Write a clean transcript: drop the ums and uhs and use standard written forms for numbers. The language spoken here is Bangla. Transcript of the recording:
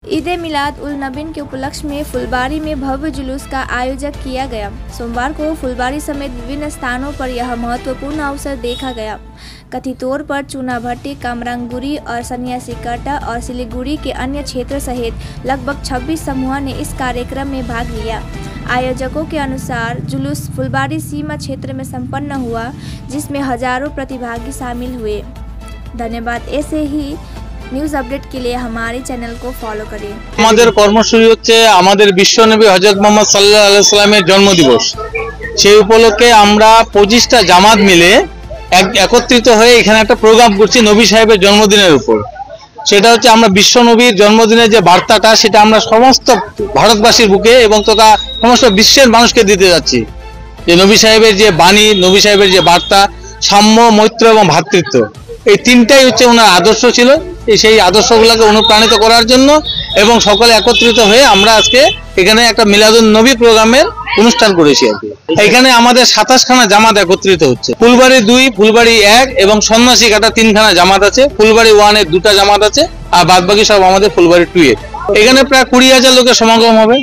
ईद मिलाद उल नबी के उपलक्ष्य में फुलबारी में भव्य जुलूस का आयोजन किया गया। सोमवार को फुलबारी समेत विभिन्न स्थानों पर यह महत्वपूर्ण अवसर देखा गया। कथित तौर पर चूनाभट्टी, कामरांगुरी और सन्यासीकट्टा और सिलीगुड़ी के अन्य क्षेत्रों सहित लगभग 26 समूहों ने इस कार्यक्रम में भाग लिया। आयोजकों के अनुसार जुलूस फुलबारी सीमा क्षेत्र में संपन्न हुआ, जिसमें हजारों प्रतिभागी शामिल हुए। धन्यवाद। ऐसे ही নিউজ আপডেট के लिए हमारे चैनल को फॉलो करें। আমাদের কর্মসূচি হচ্ছে আমাদের বিশ্বনবী হযরত মুহাম্মদ সাল্লাল্লাহু আলাইহি ওয়াসাল্লামের জন্মদিবস। সেই উপলক্ষে আমরা 25টা জামাত মিলে একত্রিত হয়ে এখানে একটা প্রোগ্রাম করছি নবী সাহেবের জন্মদিনের উপর। সেটা হচ্ছে আমরা বিশ্বনবীর জন্মদিনের যে বার্তাটা সেটা আমরা সমস্ত ভারতবাসীর বুকে এবং তথা সমস্ত বিশ্বের মানুষকে দিতে যাচ্ছি। যে নবী সাহেবের যে বাণী, নবী সাহেবের যে বার্তা, সাম্য, মৈত্র এবং ভ্রাতৃত্ব, এই তিনটাই হচ্ছে ওনার আদর্শ ছিল। সেই আদর্শগুলোকে অনুপ্রাণিত করার জন্য এবং সকলে একত্রিত হয়ে আমরা আজকে এখানে একটা মিলাদুন নবী প্রোগ্রামের অনুষ্ঠান করেছি। এখানে আমাদের 27খানা জামাত একত্রিত হচ্ছে। ফুলবাড়ি 2, ফুলবাড়ি 1 এবং সন্ন্যাসীকাটা 3খানা জামাত আছে। ফুলবাড়ি 1 এর 2টা জামাত আছে আর বাদবাকি সব আমাদের ফুলবাড়ি 2 এর। এখানে প্রায় 20,000 লোকের সমাগম হবে।